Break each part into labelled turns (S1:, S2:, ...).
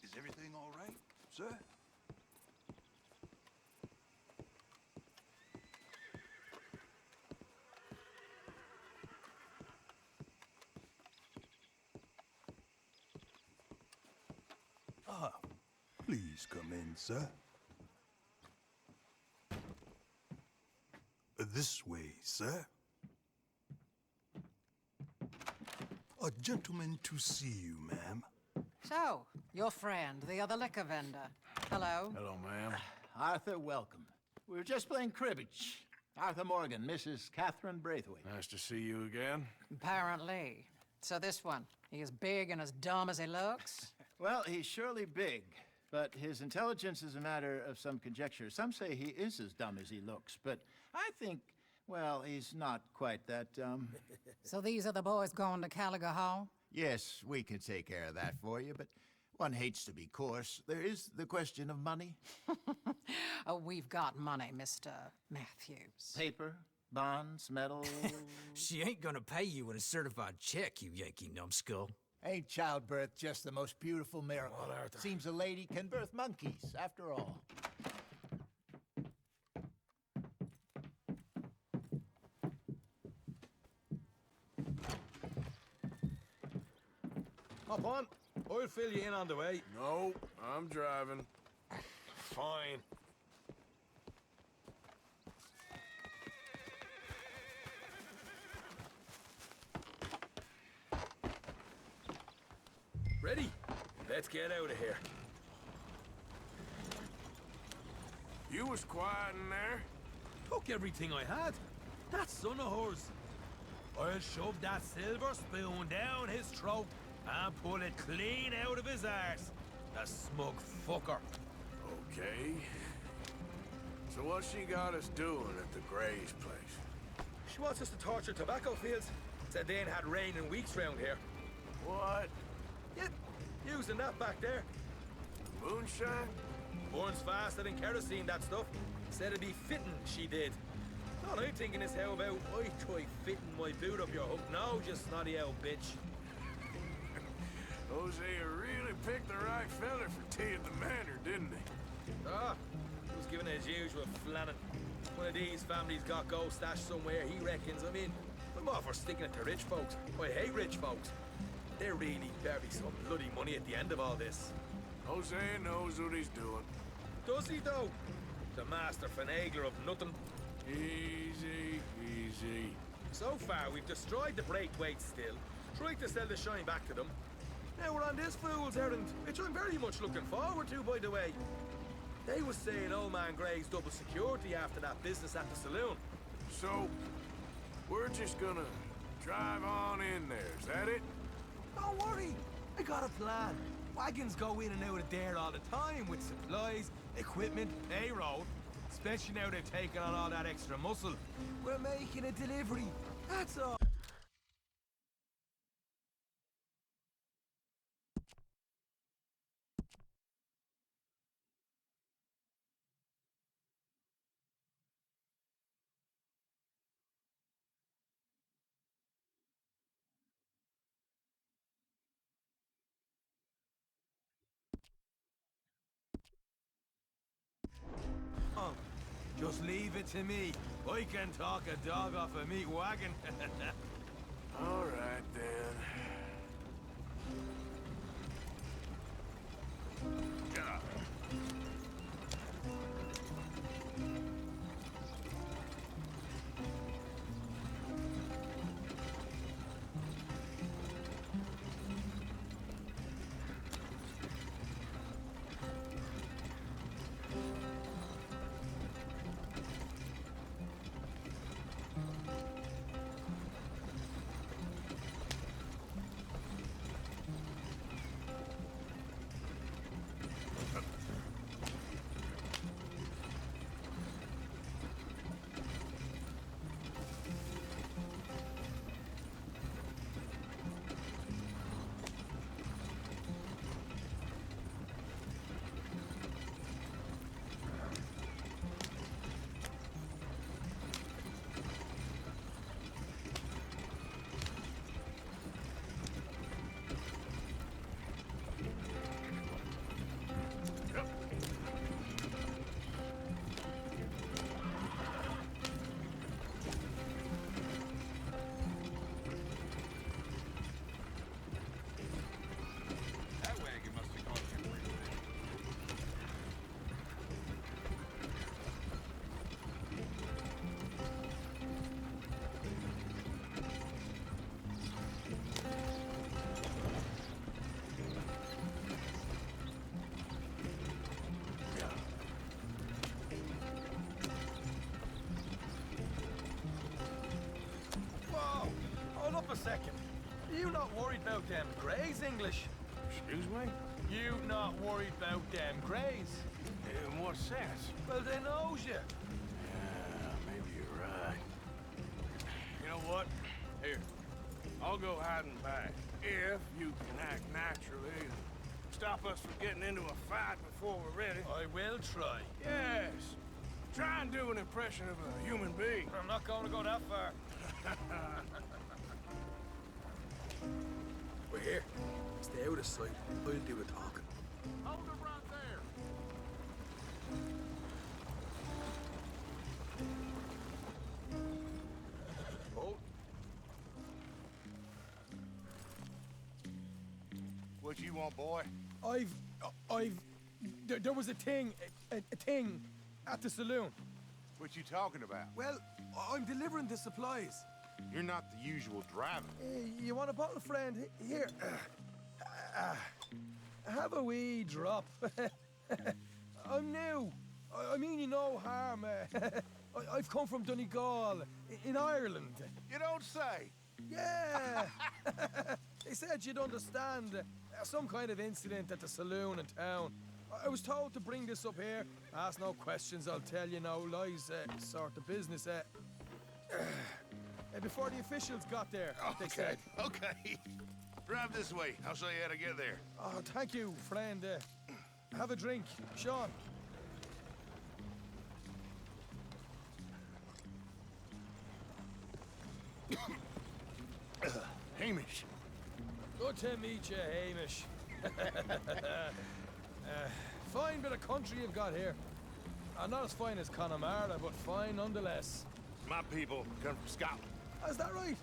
S1: Is everything all right, sir? Ah, please come in, sir. This way, sir. A gentleman to see you, ma'am.
S2: So, your friend, the other liquor vendor. Hello.
S3: Hello, ma'am.
S4: Arthur, welcome. We were just playing cribbage. Arthur Morgan, Mrs. Catherine Braithwaite.
S3: Nice to see you again.
S2: Apparently. So this one, he is big and as dumb as he looks?
S4: Well, he's surely big, but his intelligence is a matter of some conjecture. Some say he is as dumb as he looks, but I think, well, he's not quite that dumb.
S2: So these are the boys going to Caliga Hall?
S4: Yes, we can take care of that for you, but one hates to be coarse. There is the question of money.
S2: Oh, we've got money, Mr. Matthews.
S4: Paper, bonds, metal.
S5: She ain't gonna pay you with a certified check, you Yankee numbskull.
S6: Ain't childbirth just the most beautiful miracle?
S3: Come on, Arthur.
S6: Seems a lady can birth monkeys, after all.
S7: Hop on. I'll fill you in on the way.
S3: No, I'm driving. Fine.
S7: Ready? Let's get out of here.
S3: You was quiet in there?
S7: Took everything I had. That son of hers. I'll shove that silver spoon down his throat and pull it clean out of his arse. The smug fucker.
S3: Okay. So what she got us doing at the Gray's place?
S7: She wants us to torture tobacco fields. Said they ain't had rain in weeks round here.
S3: What?
S7: Yep, using that back there.
S3: Moonshine?
S7: Burns faster than kerosene, that stuff. Said it'd be fitting, she did. All I'm thinking is how about I try fitting my boot up your hook now, you snotty old bitch.
S3: Hosea really picked the right fella for tea at the manor, didn't he?
S7: Ah, he was giving his usual flannin'. One of these families got gold stashed somewhere, he reckons. I mean, I'm all for sticking it to rich folks. I hate rich folks. There really better be some bloody money at the end of all this.
S3: Hosea knows what he's doing.
S7: Does he, though? The master finagler of nothing.
S3: Easy, easy.
S7: So far, we've destroyed the Braithwaites still, tried to sell the shine back to them. Now we're on this fool's errand, which I'm very much looking forward to, by the way. They was saying old man Gray's double security after that business at the saloon.
S3: So, we're just gonna drive on in there, is that it?
S5: Don't worry, I got a plan. Wagons go in and out of there all the time with supplies, equipment, payroll.
S7: Especially now they've taken on all that extra muscle.
S5: We're making a delivery, that's all.
S7: Oh, just leave it to me. I can talk a dog off a meat wagon.
S3: All right, then. Yeah.
S7: a second. You not worried about them Greys, English?
S3: Excuse me?
S7: You not worried about them Greys?
S3: In what sense?
S7: Well, they knows you.
S3: Yeah, maybe you're right. You know what? Here, I'll go hiding back. If you can act naturally and stop us from getting into a fight before we're ready.
S7: I will try.
S3: Yes. Try and do an impression of a human being.
S7: I'm not going to go that far. We're here. Stay out of sight. I'll do the talking.
S3: Hold it right there.
S7: Oh,
S3: What you want, boy?
S7: there was a thing at the saloon.
S3: What you talking about?
S5: Well, I'm delivering the supplies.
S3: You're not the usual driver.
S7: You want a bottle, friend? Here. Have a wee drop. I'm new. I mean you no harm. I've come from Donegal, in Ireland.
S3: You don't say.
S7: Yeah. They said you'd understand. Some kind of incident at the saloon in town. I was told to bring this up here. Ask no questions, I'll tell you no lies. Sort of business. Before the officials got there, they said.
S3: Okay. Drive this way. I'll show you how to get there.
S7: Oh, thank you, friend. Have a drink, Sean.
S3: Hamish.
S7: Good to meet you, Hamish. Fine bit of country you've got here. Not as fine as Connemara, but fine nonetheless.
S3: My people come from Scotland.
S7: Is that right?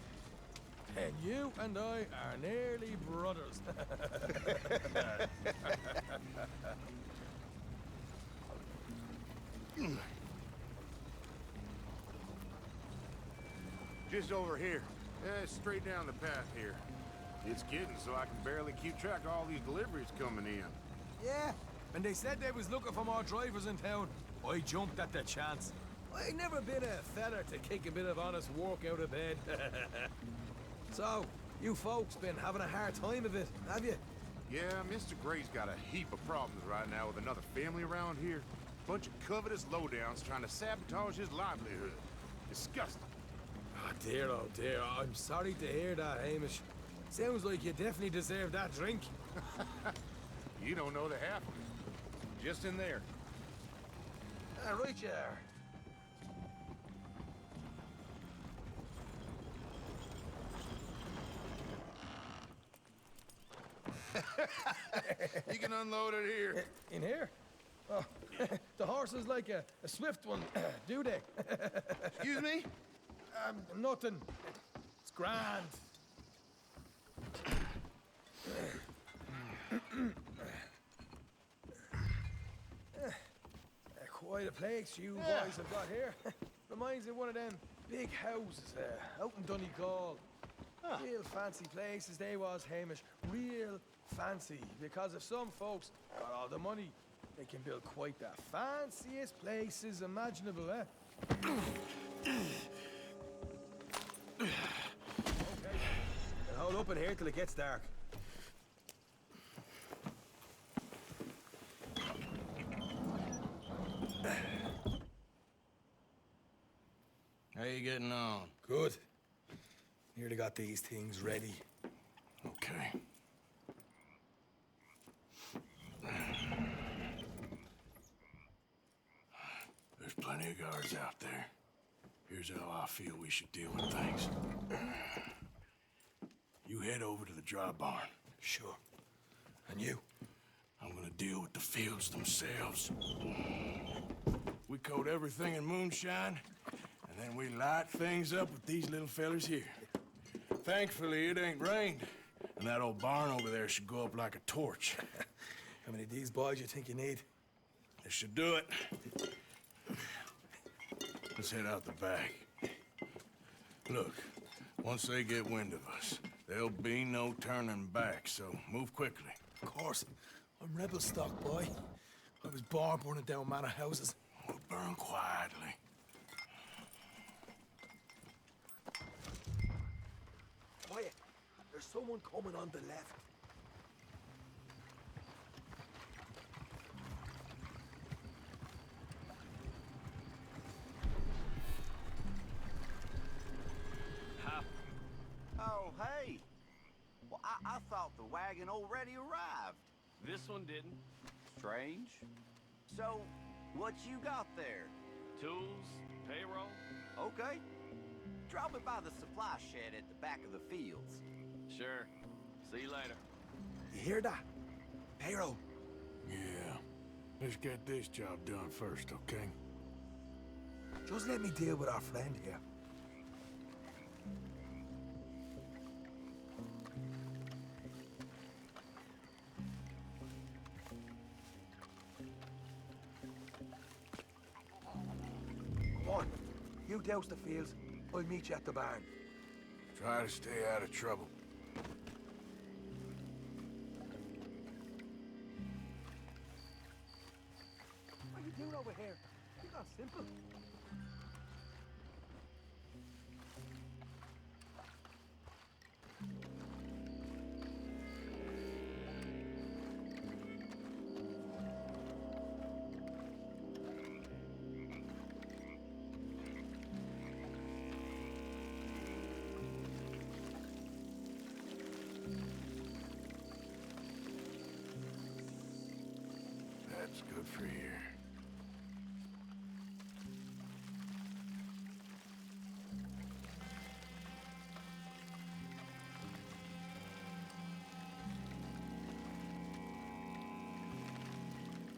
S7: And you and I are nearly brothers.
S3: Just over here. Straight down the path here. It's getting so I can barely keep track of all these deliveries coming in.
S5: Yeah, and they said they was looking for more drivers in town. I jumped at the chance. I never been a feller to kick a bit of honest work out of bed. So, you folks been having a hard time of it, have you?
S3: Yeah, Mr. Gray's got a heap of problems right now with another family around here. Bunch of covetous lowdowns trying to sabotage his livelihood. Disgusting.
S5: Oh dear, I'm sorry to hear that, Hamish. Sounds like you definitely deserve that drink.
S3: You don't know the half of it. Just in there.
S5: Right you are.
S3: You can unload it here.
S7: In here? Oh, the horses like a swift one, do they?
S3: Excuse me?
S7: Nothing. It's grand. Quite a place you boys have got here. Reminds me of one of them big houses out in Donegal. Real fancy places they was, Hamish. Real fancy. Because if some folks got all the money, they can build quite the fanciest places imaginable, Okay.
S5: And hold up in here till it gets dark.
S3: How you getting on?
S5: Good. Nearly got these things ready.
S3: Okay. There's plenty of guards out there. Here's how I feel we should deal with things. You head over to the dry barn.
S5: Sure. And you?
S3: I'm gonna deal with the fields themselves. We coat everything in moonshine, and then we light things up with these little fellers here. Thankfully, it ain't rained, and that old barn over there should go up like a torch.
S5: How many of these boys you think you need?
S3: This should do it. Let's head out the back. Look, once they get wind of us, there'll be no turning back, so move quickly.
S5: Of course. I'm rebel stock, boy. I was born burning down manor houses.
S3: We'll burn quietly.
S5: Why someone coming on the left.
S8: Oh, hey. Well, I thought the wagon already arrived.
S9: This one didn't.
S8: Strange. So, what you got there?
S9: Tools, payroll.
S8: Okay. Drop me by the supply shed at the back of the fields.
S9: Sure. See you later.
S5: You hear that? Payroll.
S3: Yeah. Let's get this job done first, okay?
S5: Just let me deal with our friend here. Come on. You douse the fields. I'll meet you at the barn.
S3: Try to stay out of trouble.
S5: What are you doing over here? You're not simple.
S3: That's good for here.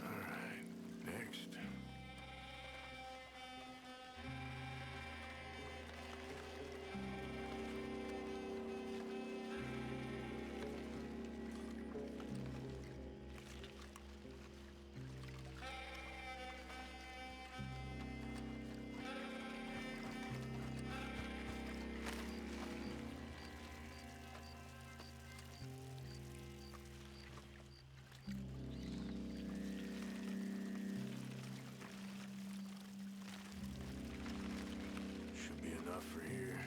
S3: All right, next. Should be enough for here.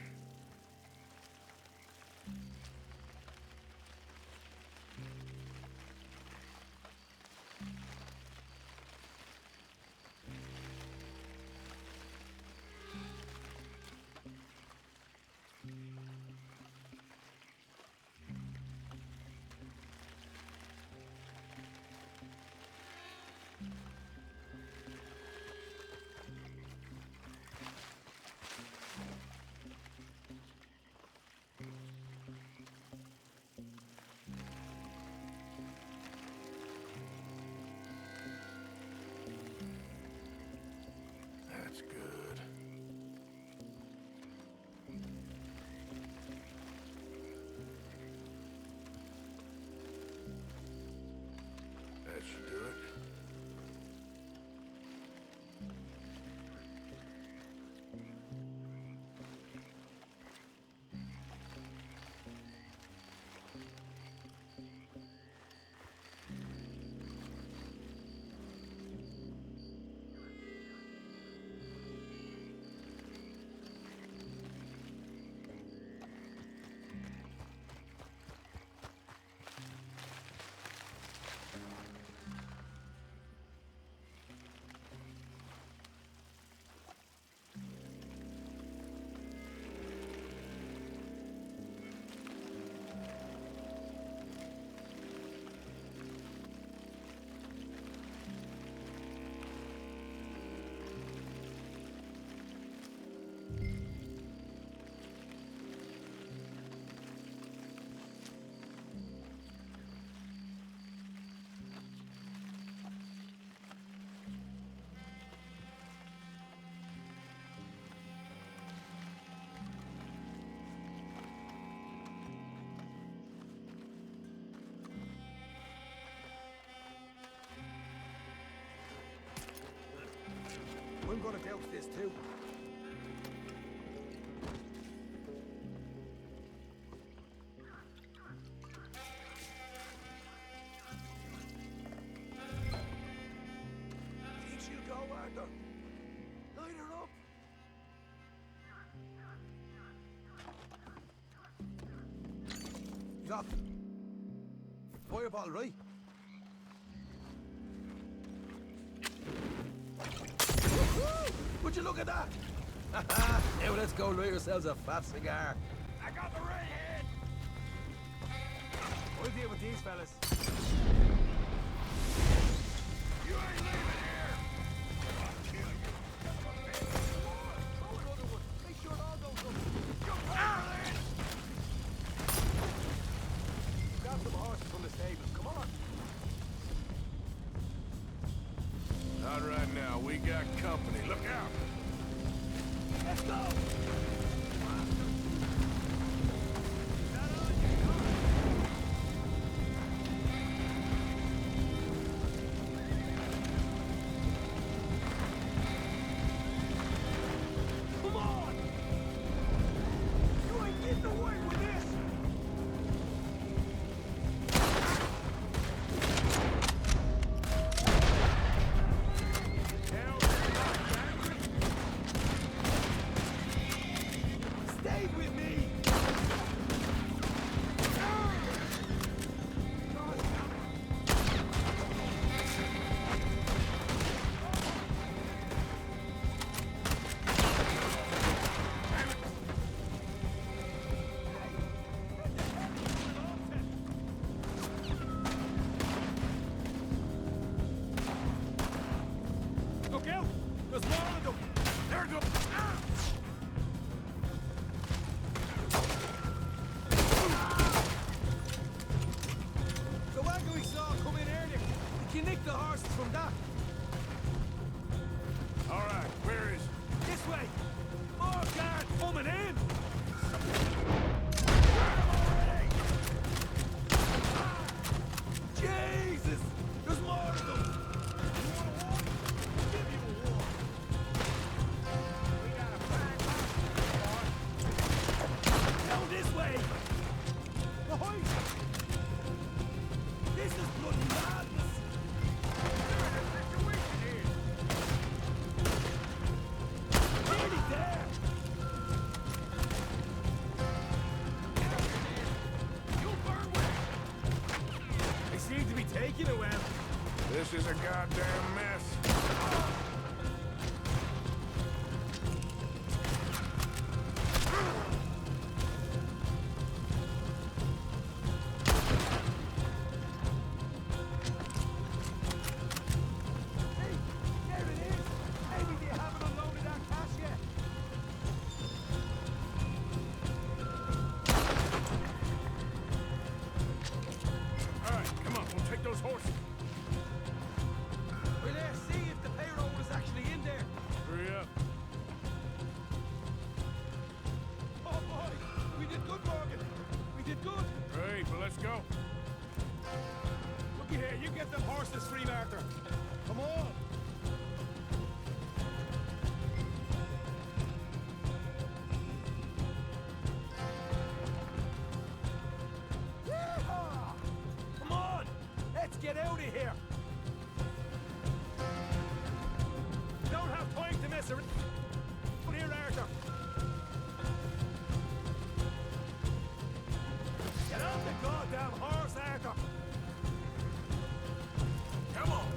S3: That's good. That should do it.
S5: I'm gonna douse this too. Teach you go, Arthur. Light her up. You cock. Fireball, right? Would you look at that? Now let's go light ourselves a fat cigar.
S3: I got the redhead!
S5: I'll deal with these fellas.
S3: You ain't leaving here! I'll kill you.
S5: Throw another one. Make sure it all goes up. Grab some horses from the stables. Come on.
S3: Not right now. We got company. Look out!
S5: Let's go. Come on! You ain't getting away with this! Stay with me! Look out! There's more of them!
S3: There's a...
S5: The wagon we saw come in earlier. You can nick the horses from that.
S3: All right, where is it?
S5: This way. More guard coming in. Jesus! There's more of them. You want a walk? Give you a walk. We got a fine box. Down this way. Ahoy! This is bloody madness. We're in a situation here. Nearly there. You burn well. They seem to be taking it well.
S3: This is a goddamn mess.
S5: Hey, there it is. Maybe they haven't unloaded that cash yet.
S3: All right, come on, we'll take those horses.
S5: We'll see if the payroll was actually in there.
S3: Hurry up.
S5: Oh boy, we did good, Morgan. We did good.
S3: Great, well, let's go.
S5: Looky here, you get them horses free, Arthur. Come on. Yeehaw! Come on, let's get out of here. Don't have time to mess around. Come here, Arthur. Get off the goddamn horse, Arthur.
S3: Come on.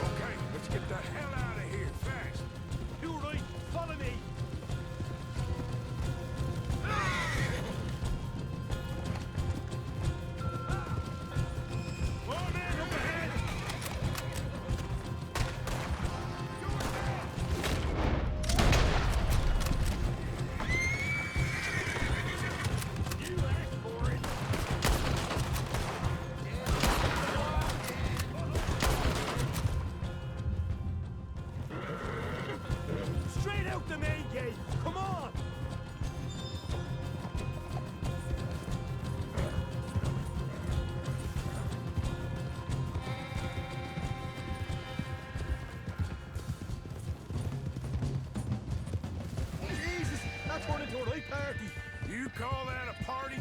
S3: Okay, let's get the hell out of here fast.
S5: You right, follow me. More men up ahead. You asked for it. Straight out the main gate. Come on. Jesus, that turned into a right party.
S3: You call that a party?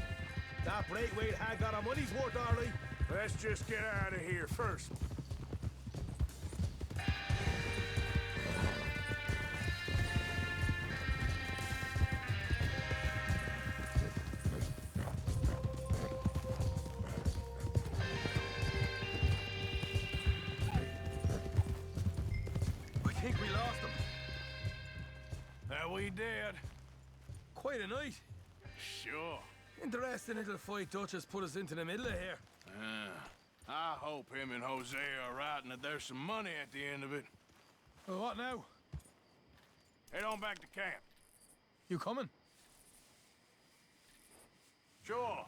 S5: That Braithwaite had got our money's worth, all right.
S3: Let's just get out of here first. That we did.
S5: Quite a night.
S3: Sure.
S5: Interesting little fight Dutch has put us into the middle of here.
S3: I hope him and Jose are right and that there's some money at the end of it.
S5: Well, what now?
S3: Head on back to camp.
S5: You coming?
S3: Sure.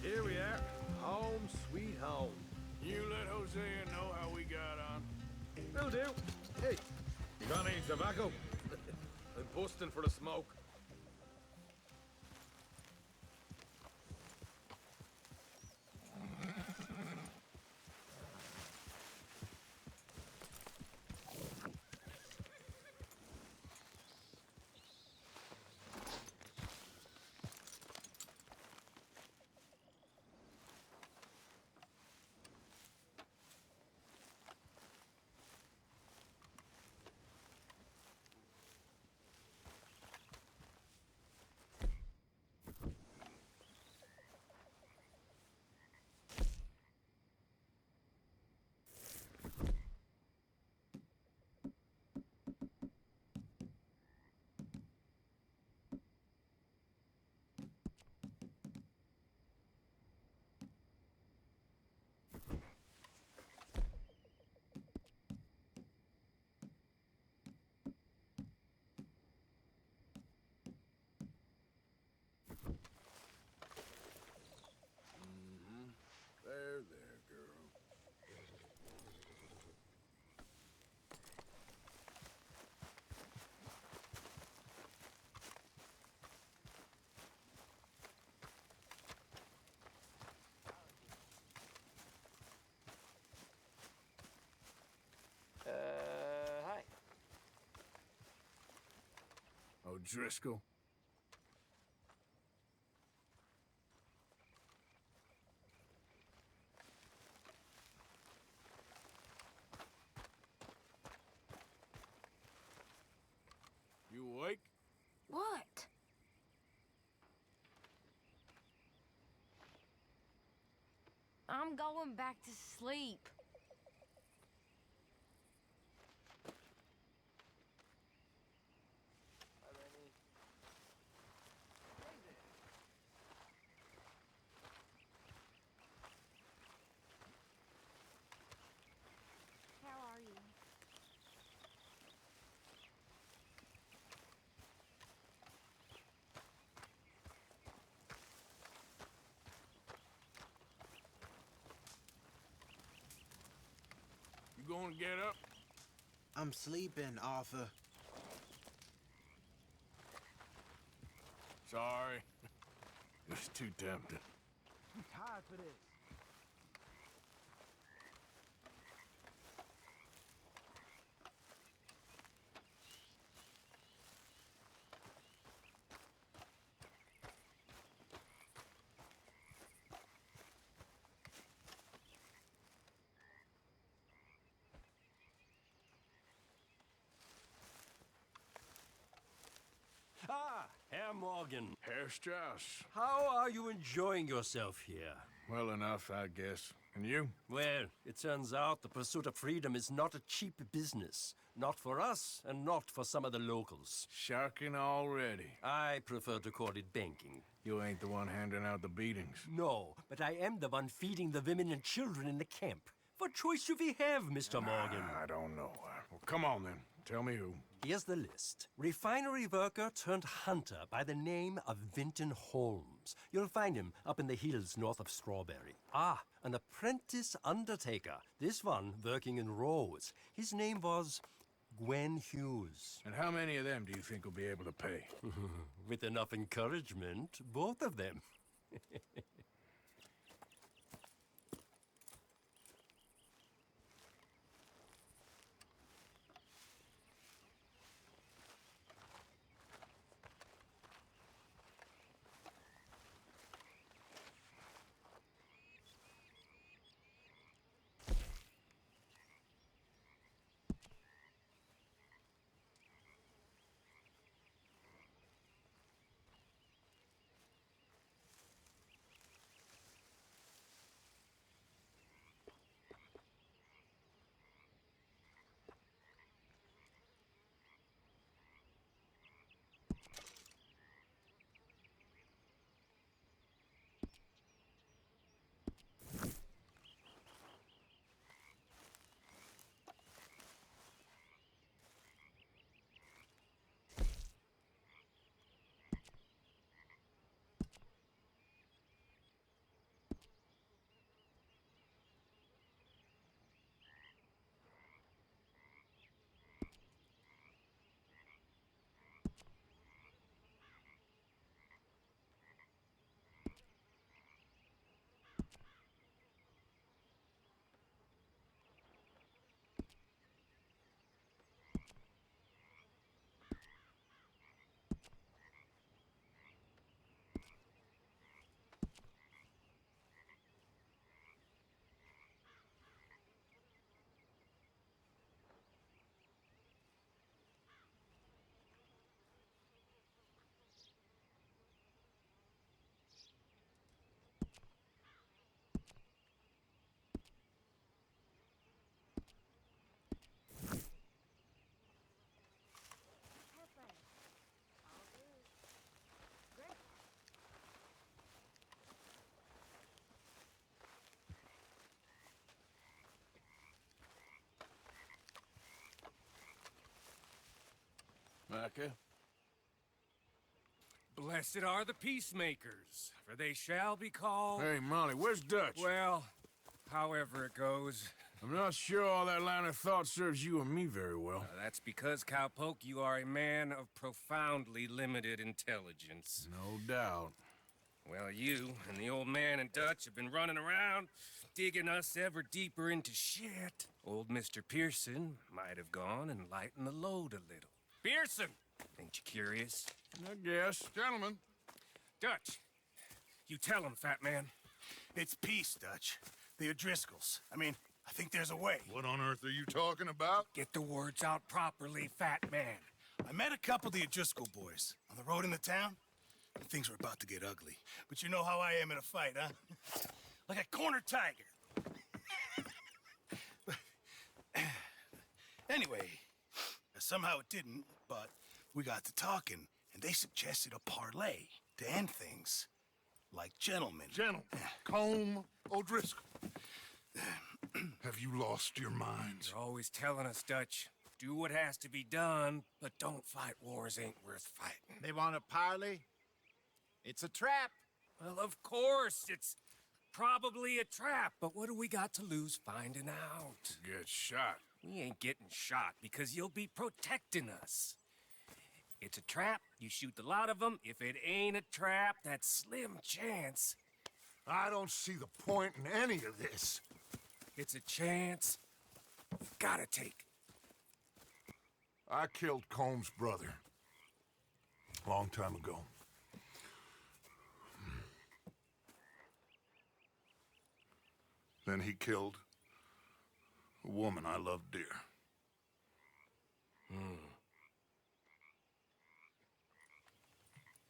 S5: Here we are. Home sweet home.
S3: You let Hosea know how we got on.
S5: Will do. Hey, you got any tobacco? I'm busting for the smoke.
S3: There, girl.
S9: Hi.
S3: O'Driscoll. You awake?
S10: What? I'm going back to sleep. How are you?
S3: You gonna get up?
S11: I'm sleeping, Arthur.
S3: Sorry. It was too tempting.
S6: I'm tired for this.
S12: Ah, Herr Morgan.
S3: Herr Strauss.
S12: How are you enjoying yourself here?
S3: Well enough, I guess. And you?
S12: Well, it turns out the pursuit of freedom is not a cheap business. Not for us, and not for some of the locals.
S3: Sharking already.
S12: I prefer to call it banking.
S3: You ain't the one handing out the beatings.
S12: No, but I am the one feeding the women and children in the camp. What choice do we have, Mr. Morgan?
S3: I don't know. Well, come on then. Tell me who.
S12: Here's the list. Refinery worker turned hunter by the name of Vinton Holmes. You'll find him up in the hills north of Strawberry. Ah, an apprentice undertaker. This one working in Rhodes. His name was Gwen Hughes.
S3: And how many of them do you think will be able to pay?
S12: With enough encouragement, both of them.
S3: Micah?
S13: Blessed are the peacemakers, for they shall be called...
S3: Hey, Molly, where's Dutch?
S13: Well, however it goes.
S3: I'm not sure all that line of thought serves you and me very well.
S13: That's because, Cowpoke, you are a man of profoundly limited intelligence.
S3: No doubt.
S13: Well, you and the old man and Dutch have been running around, digging us ever deeper into shit. Old Mr. Pearson might have gone and lightened the load a little. Pearson! Ain't you curious?
S3: I guess.
S1: Gentlemen.
S13: Dutch, you tell him, fat man.
S6: It's peace, Dutch. The O'Driscolls. I mean, I think there's a way.
S1: What on earth are you talking about?
S13: Get the words out properly, fat man.
S6: I met a couple of the O'Driscoll boys on the road in the town, and things were about to get ugly. But you know how I am in a fight, huh? Like a corner tiger. Anyway, somehow it didn't, but we got to talking, and they suggested a parlay to end things. Like gentlemen.
S1: Gentlemen. Combe O'Driscoll. Have you lost your minds?
S13: You're always telling us, Dutch. Do what has to be done, but don't fight wars ain't worth fighting.
S4: They want a parley? It's a trap.
S13: Well, of course, it's probably a trap, but what do we got to lose finding out?
S3: Get shot.
S13: We ain't getting shot because you'll be protecting us. It's a trap, you shoot the lot of them. If it ain't a trap, that's slim chance.
S1: I don't see the point in any of this.
S13: It's a chance you've gotta take.
S1: I killed Combs' brother. A long time ago. Then he killed a woman I loved dear.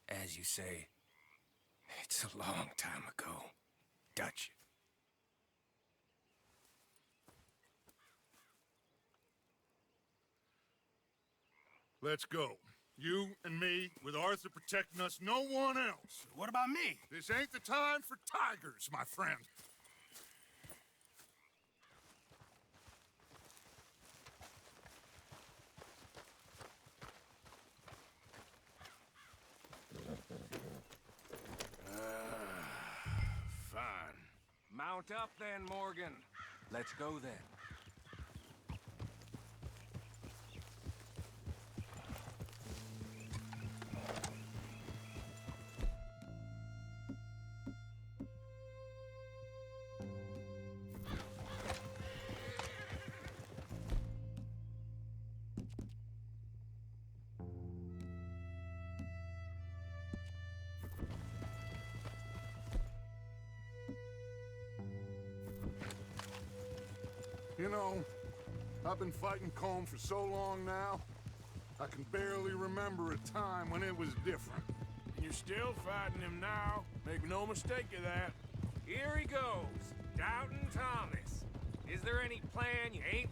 S13: As you say, it's a long time ago, Dutch.
S1: Let's go. You and me, with Arthur protecting us, no one else.
S6: What about me?
S1: This ain't the time for tigers, my friend.
S3: Fine.
S13: Mount up then, Morgan. Let's go then.
S1: You know, I've been fighting Combe for so long now, I can barely remember a time when it was different.
S3: And you're still fighting him now. Make no mistake of that.
S13: Here he goes, Doubting Thomas. Is there any plan you ain't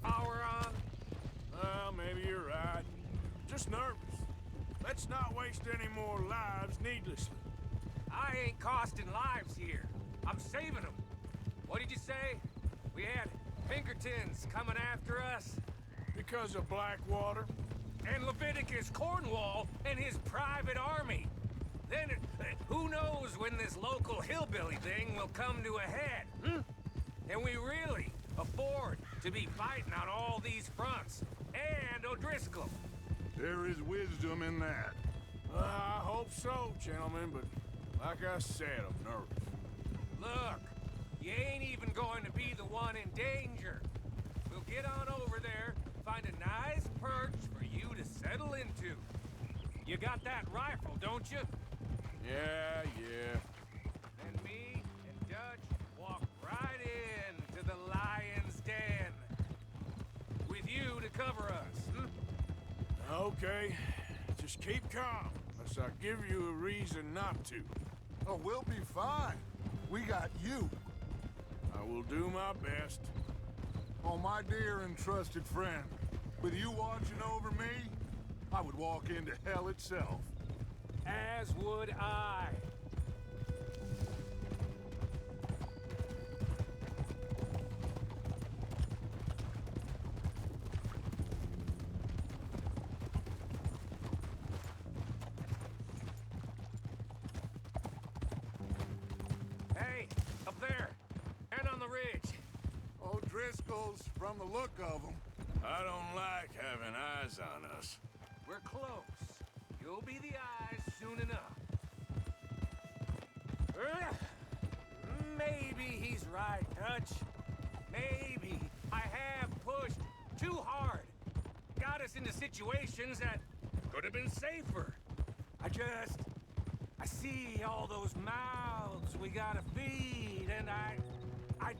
S13: power on?
S3: Well, maybe you're right. Just nervous. Let's not waste any more lives needlessly.
S13: I ain't costing lives here. I'm saving them. What did you say? We had Pinkertons coming after us.
S3: Because of Blackwater?
S13: And Leviticus Cornwall and his private army. Then, who knows when this local hillbilly thing will come to a head, And we really afford to be fighting on all these fronts. And O'Driscoll.
S1: There is wisdom in that.
S3: I hope so, gentlemen, but like I said, I'm nervous.
S13: Look, you ain't even going to be the one in danger. We'll get on over there, find a nice perch for you to settle into. You got that rifle, don't you?
S3: Yeah.
S13: And me and Dutch walk right in to the lion's den. With you to cover us,
S3: Okay, just keep calm, unless I give you a reason not to.
S1: Oh, we'll be fine. We got you.
S3: I will do my best.
S1: Oh, my dear and trusted friend, with you watching over me, I would walk into hell itself.
S13: As would I.
S1: from the look of them.
S3: I don't like having eyes on us.
S13: We're close. You'll be the eyes soon enough. Maybe he's right, Dutch. Maybe I have pushed too hard. Got us into situations that could have been safer. I see all those mouths we gotta feed, and I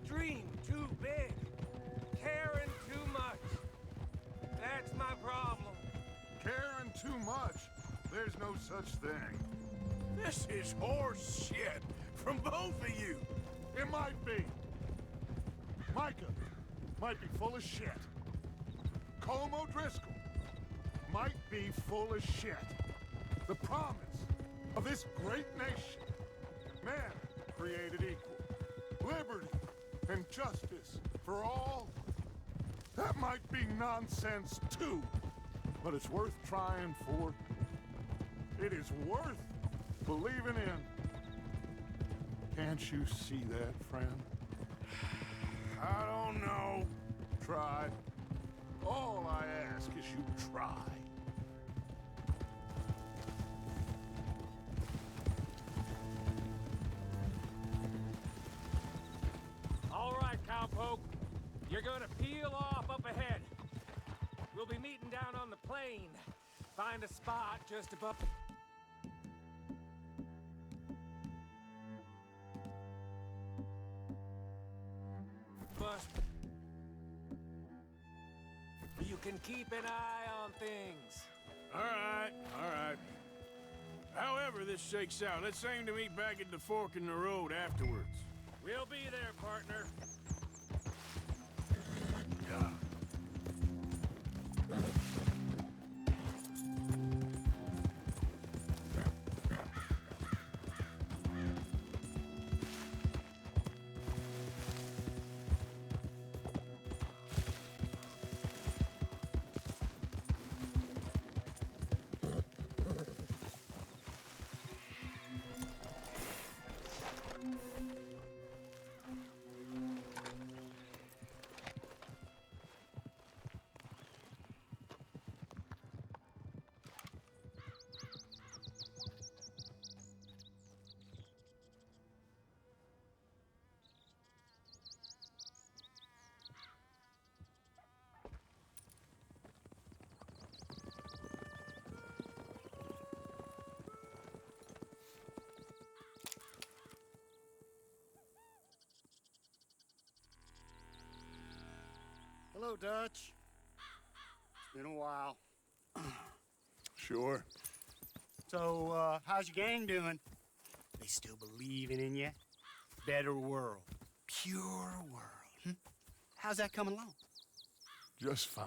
S13: dream too big, caring too much. That's my problem.
S1: Caring too much? There's no such thing.
S3: This is horse shit from both of you.
S1: It might be. Micah might be full of shit. Colm O'Driscoll might be full of shit. The promise of this great nation. Man created equal. Liberty and justice for all. That might be nonsense too. But it's worth trying for. It is worth believing in. Can't you see that, friend?
S3: I don't know.
S1: Try. All I ask is you try.
S13: All right, cowpoke. You're gonna peel off up ahead. We'll be meeting down on the plain. Find a spot just above the... You can keep an eye on things.
S3: All right. However this shakes out, let's aim to meet back at the fork in the road afterwards.
S13: We'll be there, partner.
S14: Hello, Dutch. It's been a while.
S1: Sure.
S14: So, how's your gang doing? They still believing in you? Better world. Pure world. How's that coming along?
S1: Just fine.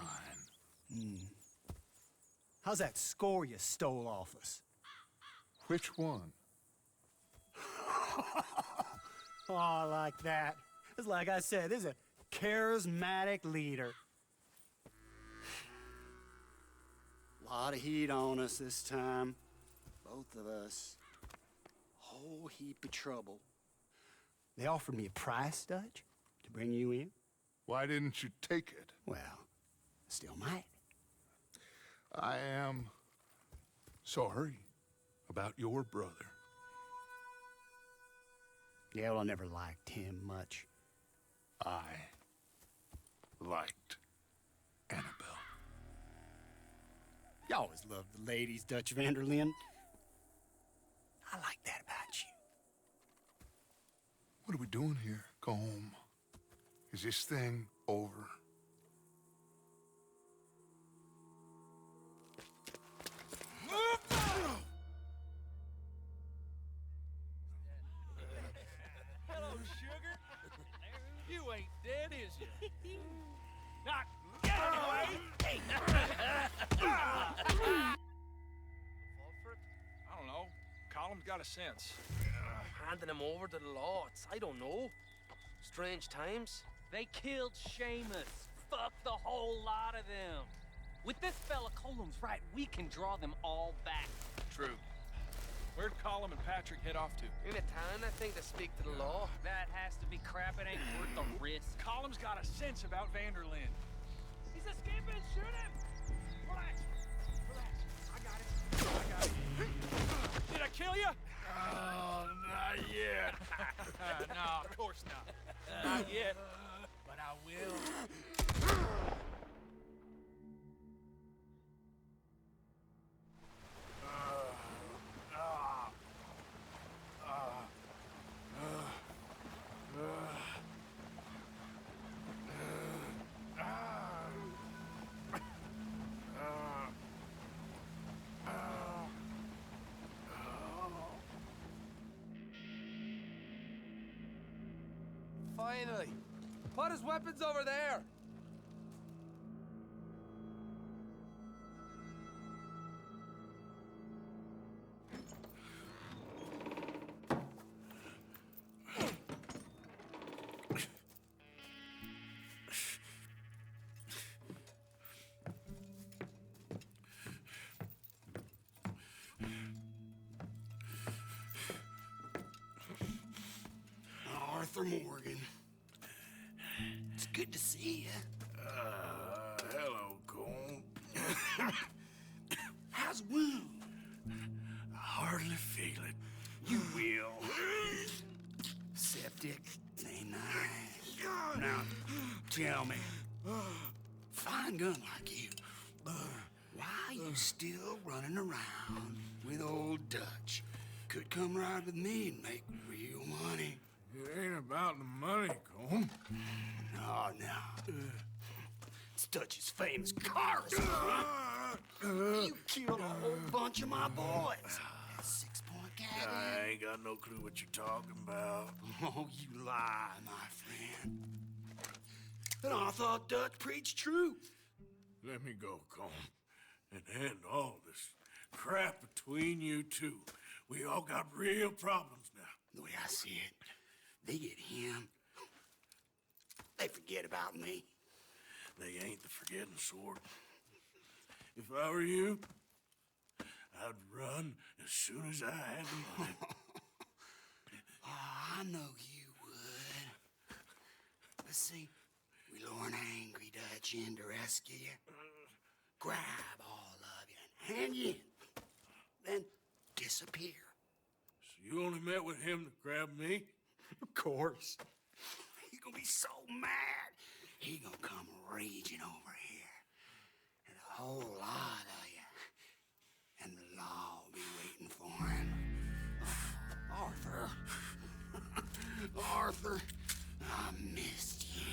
S14: How's that score you stole off us?
S1: Which one?
S14: Oh, I like that. It's like I said, this is a charismatic leader. Lot of heat on us this time. Both of us. Whole heap of trouble. They offered me a price, Dutch, to bring you in.
S1: Why didn't you take it?
S14: Well, still might.
S1: I am sorry about your brother.
S14: Yeah, well, I never liked him much.
S1: I liked Annabelle.
S14: You always loved the ladies, Dutch Vanderlyn. I like that about you.
S1: What are we doing here? Go home. Is this thing over?
S15: Hello, sugar. You ain't dead, is you? Not get away!
S16: Fall for it? I don't know. Colum's got a sense. Handing him over to the law, I don't know. Strange times.
S15: They killed Seamus. Fuck the whole lot of them. With this fella Colum's right, we can draw them all back.
S16: True. Where'd Colum and Patrick head off to?
S15: In a town, I think, to speak to the law.
S13: That has to be crap. It ain't worth the risk.
S16: Colum's got a sense about Vanderlyn.
S13: He's escaping. Shoot him! Relax. Relax. I got it.
S16: Did I kill you?
S3: Oh, not yet.
S16: No, of course not. Not yet, but I will.
S5: Finally. Put his weapons over there.
S14: Arthur Morgan. It's good to see you.
S3: Hello, Cole.
S14: How's the wound?
S3: I hardly feel it. You will.
S14: Septic. Ain't nice. Now, tell me, fine gun like you, why are you still running around with old Dutch? Could come right with me and make real money.
S3: It ain't about the money, Cole.
S14: No. It's Dutch's famous car. You killed a whole bunch of my boys. That 6-point cabin.
S3: I ain't got no clue what you're talking about.
S14: Oh, you lie, my friend. And I thought Dutch preached truth.
S3: Let me go, Cole, and end all this crap between you two. We all got real problems now.
S14: The way I see it, they get him. They forget about me.
S3: They ain't the forgetting sort. If I were you, I'd run as soon as I had the money.
S14: Oh, I know you would. But see, we lure an angry Dutch in to rescue you. Grab all of you and hand you in. Then disappear.
S3: So you only met with him to grab me?
S14: Of course. He's gonna be so mad. He gonna come raging over here. And a whole lot of you. And the law will be waiting for him. Arthur. Arthur, I missed you.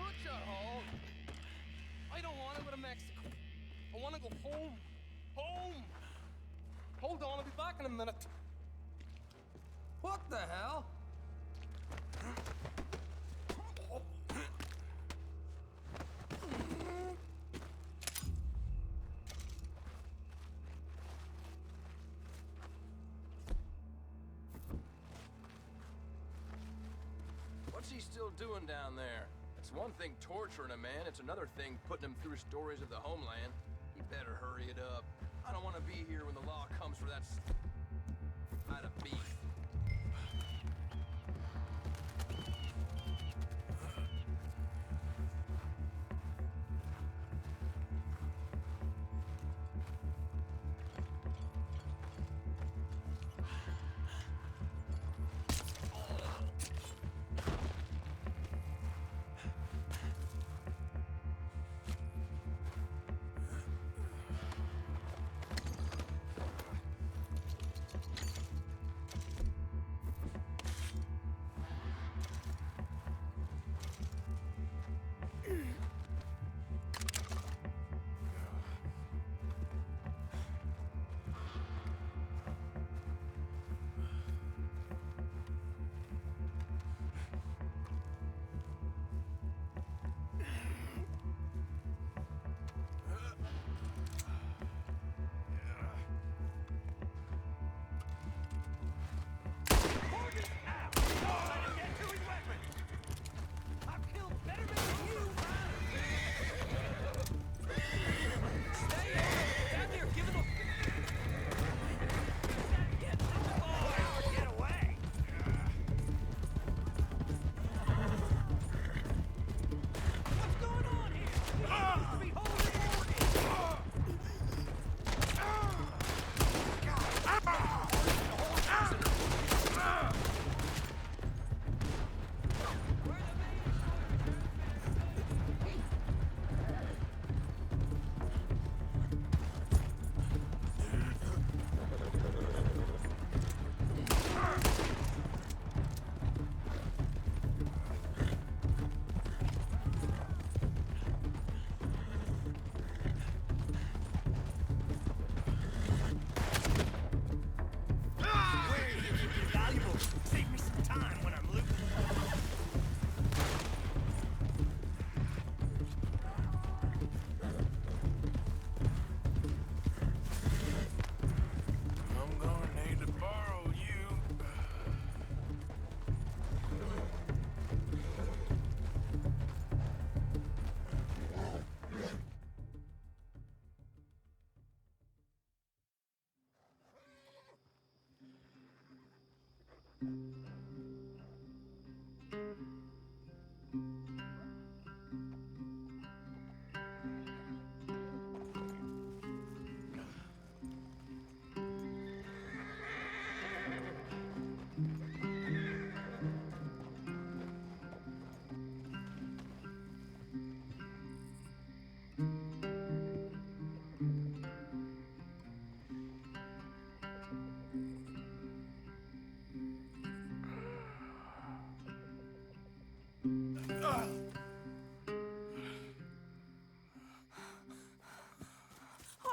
S16: such a haul. I don't want to go to Mexico. I want to go home. Home! Hold on, I'll be back in a minute.
S7: What the hell? What's he still doing down there? It's one thing torturing a man, it's another thing putting him through stories of the homeland. He better hurry it up. I don't want to be here when the law comes for that side of beef.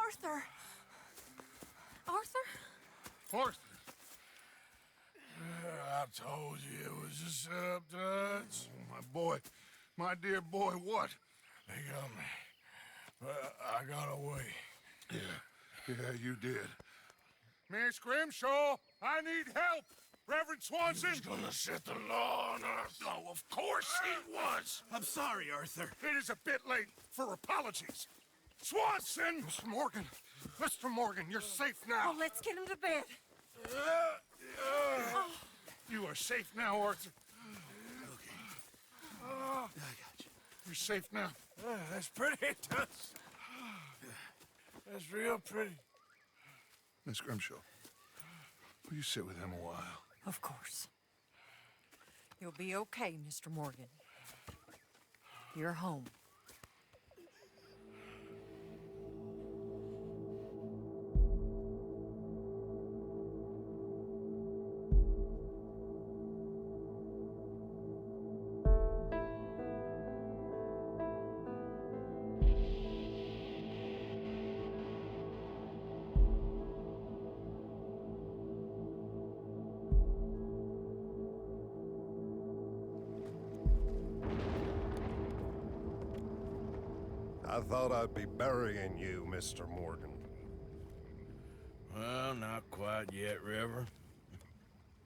S10: Arthur! Arthur?
S3: Arthur! I told you it was a setup, Dutch. My boy, my dear boy, what? They got me. But I got away. Yeah, you did. Miss Grimshaw, I need help! Reverend Swanson! He's gonna set the law on us. No, of course he was!
S14: I'm sorry, Arthur.
S3: It is a bit late for apologies. Swanson! Mr. Morgan, you're safe now.
S10: Oh, let's get him to bed.
S3: You are safe now, Arthur.
S14: Okay. I got you.
S3: You're safe now. That's pretty, Toots. That's real pretty. Miss Grimshaw, will you sit with him a while?
S2: Of course. You'll be okay, Mr. Morgan. You're home.
S1: I thought I'd be burying you, Mr. Morgan.
S3: Well, not quite yet, Reverend.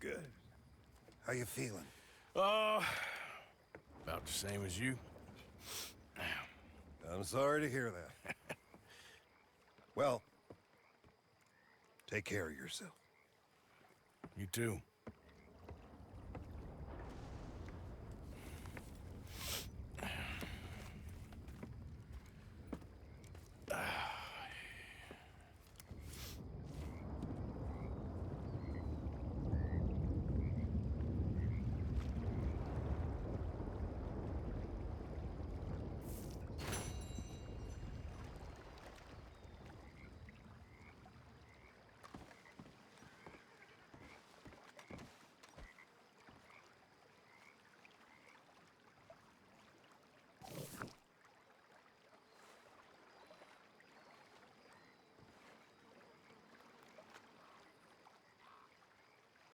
S1: Good. How you feeling?
S3: Oh, about the same as you.
S1: I'm sorry to hear that. Well, take care of yourself.
S3: You too.